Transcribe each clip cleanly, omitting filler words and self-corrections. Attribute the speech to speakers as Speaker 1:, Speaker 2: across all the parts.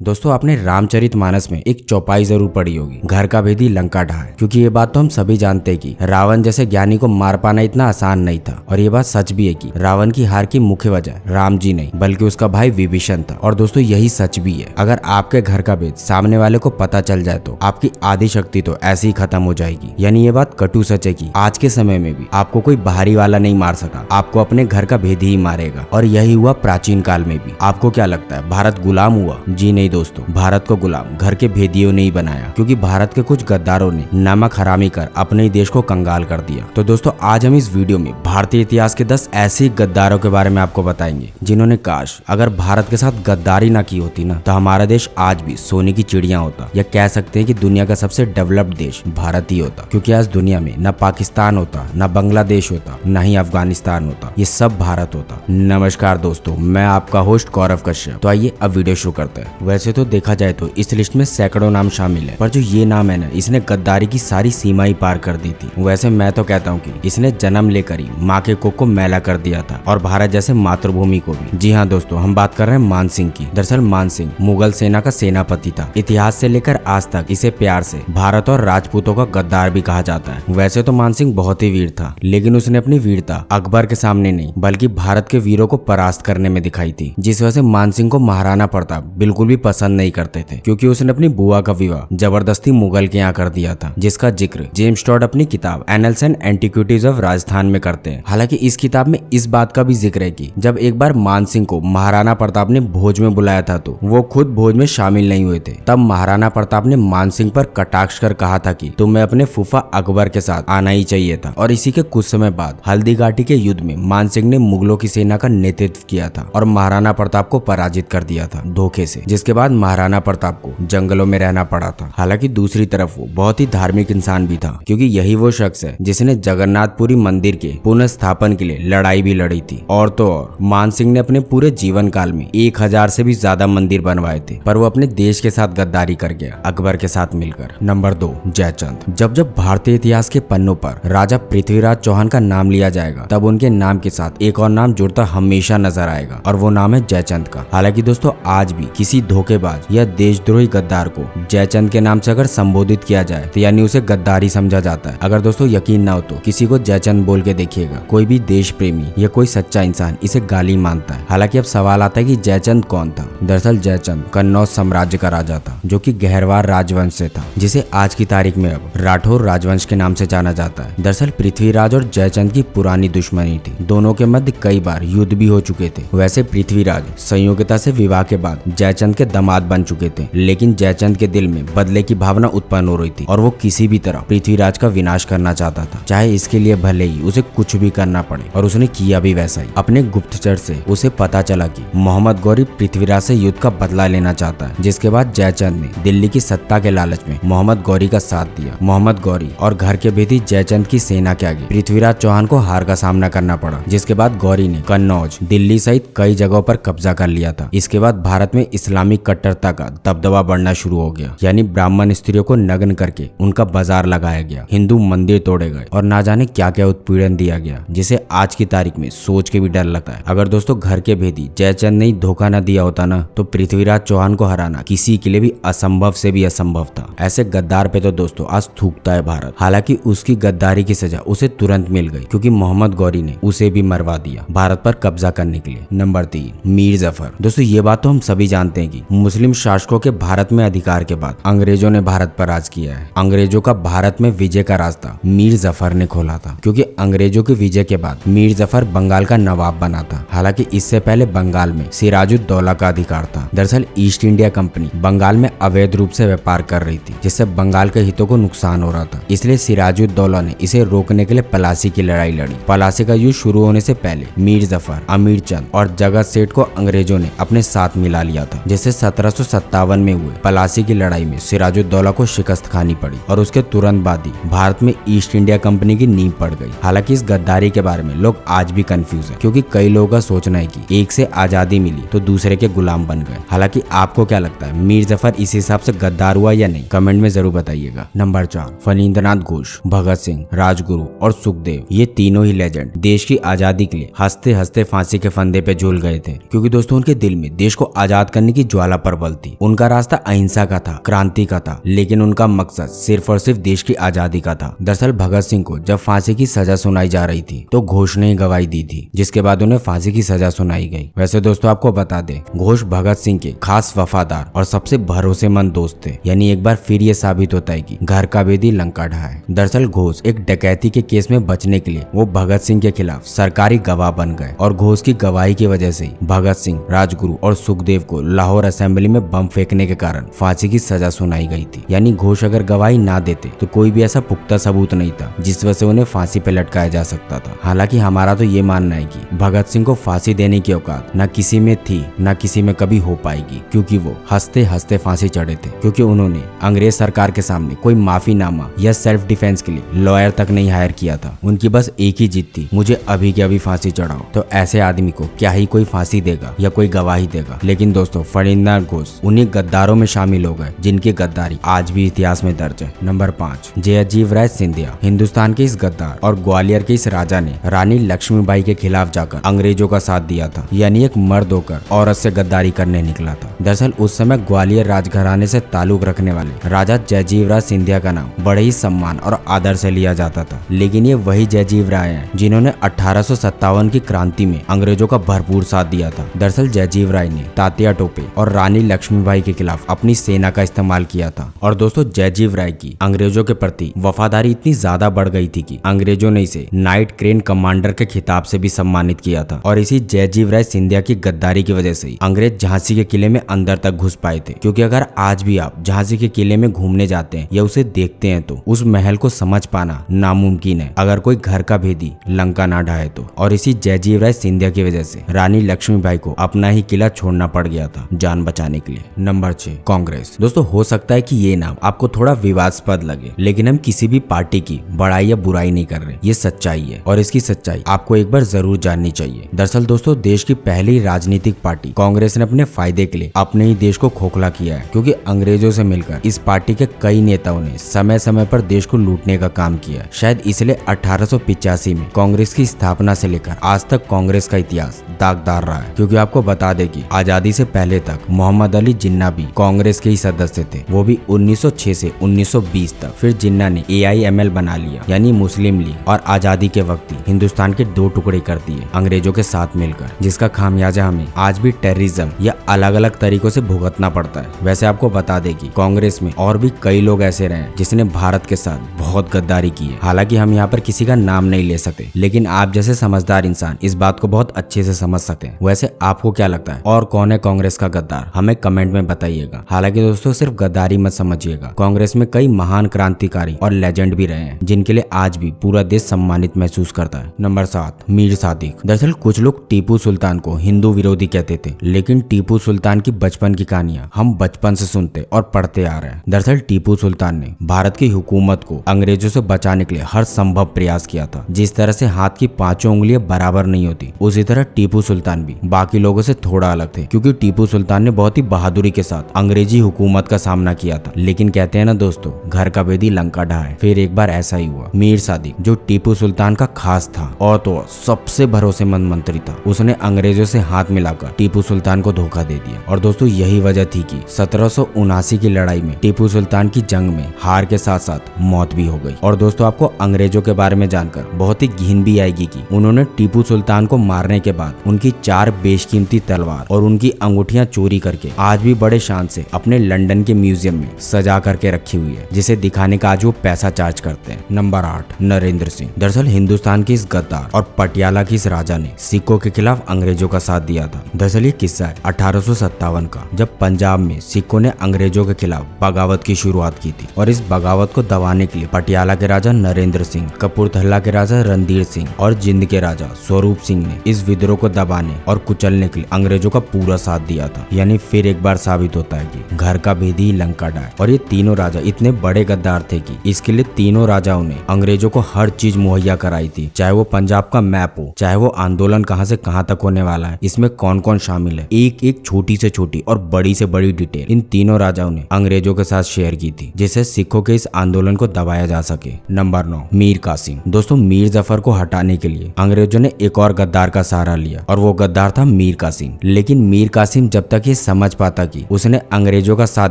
Speaker 1: दोस्तों आपने रामचरितमानस में एक चौपाई जरूर पढ़ी होगी, घर का भेदी लंका ढाए। क्योंकि ये बात तो हम सभी जानते हैं कि रावण जैसे ज्ञानी को मार पाना इतना आसान नहीं था। और ये बात सच भी है कि रावण की हार की मुख्य वजह राम जी नहीं बल्कि उसका भाई विभीषण था। और दोस्तों यही सच भी है, अगर आपके घर का भेद सामने वाले को पता चल जाए तो आपकी आधी शक्ति तो ऐसे ही खत्म हो जाएगी। यानी ये बात कटु सच है कि आज के समय में भी आपको कोई बाहरी वाला नहीं मार सका, आपको अपने घर का भेद ही मारेगा। और यही हुआ प्राचीन काल में भी। आपको क्या लगता है भारत गुलाम हुआ? जी नहीं दोस्तों, भारत को गुलाम घर के भेदियों ने ही बनाया। क्योंकि भारत के कुछ गद्दारों ने नमक हरामी कर अपने ही देश को कंगाल कर दिया। तो दोस्तों आज हम इस वीडियो में भारतीय इतिहास के 10 ऐसे गद्दारों के बारे में आपको बताएंगे जिन्होंने काश अगर भारत के साथ गद्दारी ना की होती ना तो हमारा देश आज भी सोने की चिड़िया होता, या कह सकते हैं कि दुनिया का सबसे डेवलप्ड देश भारत ही होता। क्योंकि आज दुनिया में न पाकिस्तान होता, न बांग्लादेश होता, न ही अफगानिस्तान होता, ये सब भारत होता। नमस्कार दोस्तों, मैं आपका होस्ट गौरव कश्यप। तो आइए अब वीडियो शुरू करते हैं। वैसे तो देखा जाए तो इस लिस्ट में सैकड़ों नाम शामिल है, पर जो ये नाम है ना, इसने गद्दारी की सारी सीमा ही पार कर दी थी। वैसे मैं तो कहता हूँ कि इसने जन्म लेकर ही माँ के कोख को मैला कर दिया था, और भारत जैसे मातृभूमि को भी। जी हाँ दोस्तों, हम बात कर रहे हैं मान सिंह की। दरअसल मान सिंह मुगल सेना का सेनापति था। इतिहास से लेकर आज तक इसे प्यार से भारत और राजपूतों का गद्दार भी कहा जाता है। वैसे तो मान सिंह बहुत ही वीर था, लेकिन उसने अपनी वीरता अकबर के सामने नहीं बल्कि भारत के वीरों को परास्त करने में दिखाई थी। जिस वजह से मान सिंह को महाराणा प्रताप बिल्कुल भी पसंद नहीं करते थे, क्योंकि उसने अपनी बुआ का विवाह जबरदस्ती मुगल के यहाँ कर दिया था, जिसका जिक्र जेम्स टॉड अपनी किताब annuls and antiquities of Rajasthan में करते हैं। हालांकि इस किताब में इस बात का भी जिक्र है कि जब एक बार मान सिंह को महाराणा प्रताप ने भोज में बुलाया था तो वो खुद भोज में शामिल नहीं हुए थे। तब महाराणा प्रताप ने मान सिंह पर कटाक्ष कर कहा था कि तुम्हें अपने फूफा अकबर के साथ आना ही चाहिए था। और इसी के कुछ समय बाद हल्दी घाटी के युद्ध में मान सिंह ने मुगलों की सेना का नेतृत्व किया था और महाराणा प्रताप को पराजित कर दिया था धोखे से, जिसके बाद महाराणा प्रताप को जंगलों में रहना पड़ा था। हालांकि दूसरी तरफ वो बहुत ही धार्मिक इंसान भी था, क्योंकि यही वो शख्स है जिसने जगन्नाथपुरी मंदिर के पुनर्स्थापन के लिए लड़ाई भी लड़ी थी। और तो और मान सिंह ने अपने पूरे जीवन काल में 1000 से भी ज्यादा मंदिर बनवाए थे, पर वो अपने देश के साथ गद्दारी कर गया अकबर के साथ मिलकर। नंबर 2, जयचंद। जब भारतीय इतिहास के पन्नों पर राजा पृथ्वीराज चौहान का नाम लिया जाएगा तब उनके नाम के साथ एक और नाम जुड़ता हमेशा नजर आएगा, और वो नाम है जयचंद का। हालांकि दोस्तों आज भी किसी धोखेबाज या देशद्रोही गद्दार को जयचंद के नाम से अगर संबोधित किया जाए तो यानी उसे गद्दारी समझा जाता है। अगर दोस्तों यकीन ना हो तो किसी को जयचंद बोल के देखिएगा, कोई भी देश प्रेमी या कोई सच्चा इंसान इसे गाली मानता है। हालांकि अब सवाल आता है कि जयचंद कौन था। दरअसल जयचंद कन्नौज साम्राज्य का राजा था, जो कि गहरवार राजवंश से था, जिसे आज की तारीख में अब राठौर राजवंश के नाम से जाना जाता है। दरअसल पृथ्वीराज और जयचंद की पुरानी दुश्मनी थी, दोनों के मध्य कई बार युद्ध भी हो चुके थे। वैसे पृथ्वीराज संयोगिता से विवाह के बाद जयचंद के दामाद बन चुके थे, लेकिन जयचंद के दिल में बदले की भावना उत्पन्न हो रही थी और वो किसी भी तरह पृथ्वीराज का विनाश करना चाहता था, चाहे इसके लिए भले ही उसे कुछ भी करना पड़े। और उसने किया भी वैसा ही। अपने गुप्तचर से उसे पता चला कि मोहम्मद गौरी पृथ्वीराज से युद्ध का बदला लेना चाहता है, जिसके बाद जयचंद ने दिल्ली की सत्ता के लालच में मोहम्मद गौरी का साथ दिया। मोहम्मद गौरी और घर के भेदी जयचंद की सेना के आगे पृथ्वीराज चौहान को हार का सामना करना पड़ा, जिसके बाद गौरी ने कन्नौज, दिल्ली सहित कई जगहों पर कब्जा कर लिया था। इसके बाद भारत में इस्लामिक कट्टरता का दबदबा बढ़ना शुरू हो गया, यानी ब्राह्मण स्त्रियों को नग्न करके उनका बाजार लगाया गया, हिंदू मंदिर तोड़े गए और ना जाने क्या क्या उत्पीड़न दिया गया, जिसे आज की तारीख में सोच के भी डर लगता है। अगर दोस्तों घर के भेदी जयचंद ने धोखा न दिया होता ना तो पृथ्वीराज चौहान को हराना किसी के लिए भी असंभव से भी असंभव था। ऐसे गद्दार पे तो दोस्तों आज थूकता है भारत। हालांकि उसकी गद्दारी की सजा उसे तुरंत मिल गई, क्योंकि मोहम्मद गौरी ने उसे भी मरवा दिया भारत पर कब्जा करने के लिए। नंबर 3, मीर जफर। दोस्तों ये बात तो हम सभी जानते हैं कि मुस्लिम शासकों के भारत में अधिकार के बाद अंग्रेजों ने भारत पर राज किया है। अंग्रेजों का भारत में विजय का रास्ता मीर जफर ने खोला था, क्योंकि अंग्रेजों की विजय के बाद मीर जफर बंगाल का नवाब बना था। हालांकि इससे पहले बंगाल में सिराजुद्दौला का अधिकार था। दरअसल ईस्ट इंडिया कंपनी बंगाल में अवैध रूप से व्यापार कर रही थी, जिससे बंगाल के हितों को नुकसान हो रहा था। इसलिए सिराजुद्दौला ने इसे रोकने के लिए प्लासी की लड़ाई लड़ी। प्लासी का युद्ध शुरू होने से पहले मीर जफर, अमीर चंद और जगत सेठ को अंग्रेजों ने अपने साथ मिला लिया था, जिससे 1757 में हुए प्लासी की लड़ाई में सिराजुद्दौला को शिकस्त खानी पड़ी और उसके तुरंत बाद ही भारत में ईस्ट इंडिया कंपनी की नींव पड़ गई। हालांकि इस गद्दारी के बारे में लोग आज भी कंफ्यूज है, क्योंकि कई लोगों का सोचना है कि एक से आजादी मिली तो दूसरे के गुलाम बन गए। हालांकि आपको क्या लगता है, मीर जफर इस हिसाब से गद्दार हुआ या नहीं? कमेंट में जरूर बताइएगा। नंबर 4, फणींद्रनाथ घोष। भगत सिंह, राजगुरु और सुखदेव, ये तीनों ही लेजेंड देश की आजादी के लिए हंसते हंसते फांसी के फंदे पे झूल गए थे, क्योंकि दोस्तों उनके दिल में देश को आजाद करने की ज्वाला वाला प्रबल थी। उनका रास्ता अहिंसा का था, क्रांति का था, लेकिन उनका मकसद सिर्फ और सिर्फ देश की आजादी का था। दरअसल भगत सिंह को जब फांसी की सजा सुनाई जा रही थी तो घोष ने गवाही दी थी, जिसके बाद उन्हें फांसी की सजा सुनाई गई। वैसे दोस्तों आपको बता दें, घोष भगत सिंह के खास वफादार और सबसे भरोसेमंद दोस्त थे। यानी एक बार फिर ये साबित होता है कि घर का भेदी लंका ढाए। दरअसल घोष एक डकैती के केस में बचने के लिए वो भगत सिंह के खिलाफ सरकारी गवाह बन गए और घोष की गवाही की वजह से भगत सिंह, राजगुरु और सुखदेव को लाहौर असेंबली में बम फेंकने के कारण फांसी की सजा सुनाई गई थी। यानी घोष अगर गवाही ना देते तो कोई भी ऐसा पुख्ता सबूत नहीं था जिस वजह से उन्हें फांसी पे लटकाया जा सकता था। हालांकि हमारा तो ये मानना है कि भगत सिंह को फांसी देने की औकात न किसी में थी न किसी में कभी हो पाएगी, क्योंकि वो हंसते हंसते फांसी चढ़े थे, क्योंकि उन्होंने अंग्रेज सरकार के सामने कोई माफीनामा या सेल्फ डिफेंस के लिए लॉयर तक नहीं हायर किया था। उनकी बस एक ही जिद थी, मुझे अभी के अभी फांसी चढ़ाओ। तो ऐसे आदमी को क्या ही कोई फांसी देगा या कोई गवाही देगा। लेकिन दोस्तों फणींद्रनाथ घोष उन्हीं गद्दारों में शामिल हो गए जिनकी गद्दारी आज भी इतिहास में दर्ज है। नंबर 5, जयाजीव राय सिंधिया। हिंदुस्तान के इस गद्दार और ग्वालियर के इस राजा ने रानी लक्ष्मीबाई के खिलाफ जाकर अंग्रेजों का साथ दिया था। यानी एक मर्द होकर औरत से गद्दारी करने निकला था। दरअसल उस समय ग्वालियर राजघराने से ताल्लुक रखने वाले राजा जयजीव राय सिंधिया का नाम बड़े ही सम्मान और आदर से लिया जाता था। लेकिन ये वही जयजीव राय हैं जिन्होंने 1857 की क्रांति में अंग्रेजों का भरपूर साथ दिया था। दरअसल जयजीव राय ने तात्या टोपे और रानी लक्ष्मीबाई के खिलाफ अपनी सेना का इस्तेमाल किया था। और दोस्तों जयजीव राय की अंग्रेजों के प्रति वफादारी इतनी ज्यादा बढ़ गई थी कि अंग्रेजों ने इसे नाइट क्रेन कमांडर के खिताब से भी सम्मानित किया था। और इसी जयजीव राय सिंधिया की गद्दारी की वजह से अंग्रेज झांसी के किले में अंदर तक घुस पाए थे। क्योंकि अगर आज भी आप झांसी के किले में घूमने जाते हैं या उसे देखते हैं तो उस महल को समझ पाना नामुमकिन है अगर कोई घर का भेदी लंका ना ढाए तो। और इसी जयजीव राय सिंधिया की वजह से रानी लक्ष्मीबाई को अपना ही किला छोड़ना पड़ गया था जान बचाने के लिए। नंबर 6, कांग्रेस। दोस्तों हो सकता है कि ये नाम आपको थोड़ा विवादास्पद लगे, लेकिन हम किसी भी पार्टी की बड़ाई या बुराई नहीं कर रहे, ये सच्चाई है और इसकी सच्चाई आपको एक बार जरूर जाननी चाहिए। दरअसल दोस्तों देश की पहली राजनीतिक पार्टी कांग्रेस ने अपने फायदे के लिए अपने ही देश को खोखला किया है, क्योंकि अंग्रेजों से मिलकर इस पार्टी के कई नेताओं ने समय समय पर देश को लूटने का काम किया। शायद इसलिए 1885 में कांग्रेस की स्थापना से लेकर आज तक कांग्रेस का इतिहास दागदार रहा है। क्योंकि आपको बता दें कि आजादी से पहले तक मोहम्मद अली जिन्ना भी कांग्रेस के ही सदस्य थे, वो भी 1906 से 1920 तक। फिर जिन्ना ने AIML बना लिया, यानी मुस्लिम लीग, और आजादी के वक्त ही हिंदुस्तान के 2 टुकड़े कर दिए अंग्रेजों के साथ मिलकर, जिसका खामियाजा हमें आज भी टेररिज्म या अलग अलग तरीकों से भुगतना पड़ता है। वैसे आपको बता दें कि कांग्रेस में और भी कई लोग ऐसे रहे जिसने भारत के साथ बहुत गद्दारी की है। हालांकि हम यहाँ पर किसी का नाम नहीं ले सकते, लेकिन आप जैसे समझदार इंसान इस बात को बहुत अच्छे से समझ सकते हैं। वैसे आपको क्या लगता है और कौन है कांग्रेस का गद्दार, हमें कमेंट में बताइएगा। हालांकि दोस्तों सिर्फ गद्दारी मत समझिएगा, कांग्रेस में कई महान क्रांतिकारी और लेजेंड भी रहे हैं जिनके लिए आज भी पूरा देश सम्मानित महसूस करता है। नंबर 7, मीर सादिक। दरअसल कुछ लोग टीपू सुल्तान को हिंदू विरोधी कहते थे, लेकिन टीपू सुल्तान की बचपन की कहानियां हम बचपन से सुनते और पढ़ते आ रहे हैं। दरअसल टीपू सुल्तान ने भारत की हुकूमत को अंग्रेजों से बचाने के लिए हर संभव प्रयास किया था। जिस तरह से हाथ की 5 उंगलियां बराबर नहीं होती, उसी तरह टीपू सुल्तान भी बाकी लोगों से थोड़ा अलग थे, क्योंकि टीपू सुल्तान ने बहुत ही बहादुरी के साथ अंग्रेजी हुकूमत का सामना किया था। लेकिन कहते हैं ना दोस्तों, घर का भेदी लंका ढाए। फिर एक बार ऐसा ही हुआ। मीर सादिक जो टीपू सुल्तान का खास था और तो सबसे भरोसेमंद मंत्री था, उसने अंग्रेजों से हाथ मिलाकर टीपू सुल्तान को धोखा दे दिया। और दोस्तों यही वजह थी कि 1779 की लड़ाई में टीपू सुल्तान की जंग में हार के साथ साथ मौत भी हो गई। और दोस्तों आपको अंग्रेजों के बारे में जानकर बहुत ही घिन भी आएगी कि उन्होंने टीपू सुल्तान को मारने के बाद उनकी 4 बेशकीमती तलवार और उनकी अंगूठियां चोरी करके आज भी बड़े शान से अपने लंदन के म्यूजियम में सजा करके रखी हुई है, जिसे दिखाने का आज वो पैसा चार्ज करते हैं। नंबर 8, नरेंद्र सिंह। दरअसल हिंदुस्तान की इस गद्दार और पटियाला की इस राजा ने सिखों के खिलाफ अंग्रेजों का साथ दिया था। दरअसल ये किस्सा है 1857 का, जब पंजाब में सिखों ने अंग्रेजों के खिलाफ बगावत की शुरुआत की थी। और इस बगावत को दबाने के लिए पटियाला के राजा नरेंद्र सिंह, कपूरथला के राजा रणधीर सिंह और जिंद के राजा स्वरूप सिंह ने इस विद्रोह को दबाने और कुचलने के लिए अंग्रेजों का पूरा साथ दिया था। यानी फिर एक बार साबित होता है कि घर का भेदी लंका ढाए। और ये तीनों राजा इतने बड़े गद्दार थे कि इसके लिए तीनों राजाओं ने अंग्रेजों को हर चीज मुहैया कराई थी, चाहे वो पंजाब का मैप हो, चाहे वो आंदोलन कहां से कहां तक होने वाला है, इसमें कौन कौन शामिल है, एक एक छोटी से छोटी और बड़ी से बड़ी डिटेल इन तीनों राजाओं ने अंग्रेजों के साथ शेयर की थी, जिससे सिखों के इस आंदोलन को दबाया जा सके। नंबर 9, मीर कासिम। दोस्तों मीर जफर को हटाने के लिए अंग्रेजों ने एक और गद्दार का सहारा लिया और वो गद्दार था मीर कासिम। लेकिन मीर कासिम जब तक ये समझ पाता कि उसने अंग्रेजों का साथ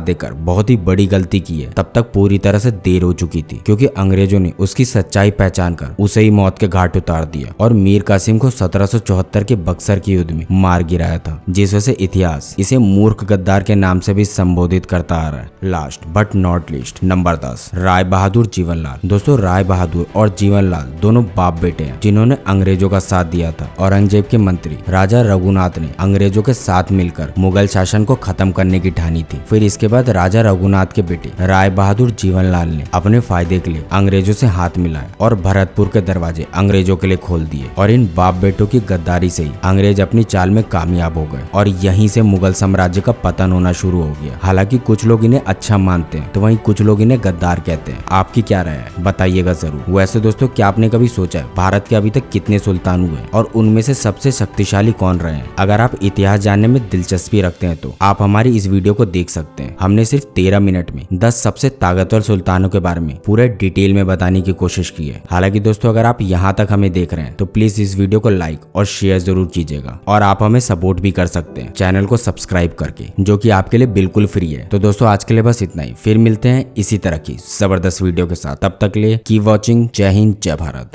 Speaker 1: देकर बहुत ही बड़ी गलती की है, तब तक पूरी तरह से देर हो चुकी थी, क्योंकि अंग्रेजों ने उसकी सच्चाई पहचान कर उसे ही मौत के घाट उतार दिया और मीर कासिम को 1774 के बक्सर के युद्ध में मार गिराया था, जिस वजह से इतिहास इसे मूर्ख गद्दार के नाम से भी संबोधित करता आ रहा है। Last but not least, number 10, Rai Bahadur Jivanlal. दोस्तों, राय बहादुर और जीवनलाल दोनों बाप बेटे हैं जिन्होंने अंग्रेजों का साथ दिया था। औरंगजेब के मंत्री राजा रघुनाथ ने अंग्रेजों के साथ मिलकर मुगल शासन को खत्म करने की ठानी थी। फिर इसके बाद राजा रघुनाथ के बेटे राय बहादुर जीवनलाल ने अपने फायदे के लिए अंग्रेजों से हाथ मिलाया और भरतपुर के दरवाजे अंग्रेजों के लिए खोल दिए, और इन बाप बेटों की गद्दारी से ही अंग्रेज अपनी चाल में कामयाब हो गए और यहीं से मुगल साम्राज्य का पतन होना शुरू हो गया। हालांकि कुछ लोग इन्हें अच्छा मानते हैं तो वहीं कुछ लोग इन्हें गद्दार कहते हैं। आपकी क्या राय है, बताइएगा जरूर। वैसे दोस्तों, क्या आपने कभी सोचा है भारत के अभी तक कितने सुल्तान हुए और उनमें से सबसे शक्तिशाली कौन रहे हैं? अगर आप इतिहास जानने में दिलचस्पी रखते हैं तो आप हमारी इस वीडियो को देख सकते हैं। हमने सिर्फ 13 मिनट में 10 सबसे ताकतवर सुल्तानों के बारे में पूरे डिटेल में बताने की कोशिश की है। हालांकि दोस्तों, अगर आप यहाँ तक हमें देख रहे हैं तो प्लीज इस वीडियो को लाइक और शेयर जरूर कीजिएगा, और आप हमें सपोर्ट भी कर सकते हैं चैनल को सब्सक्राइब करके, जो कि आपके लिए बिल्कुल फ्री है। तो दोस्तों, आज के लिए बस इतना ही। फिर मिलते हैं इसी तरह की जबरदस्त वीडियो के साथ। तब तक के लिए कीप वॉचिंग। जय हिंद, जय भारत।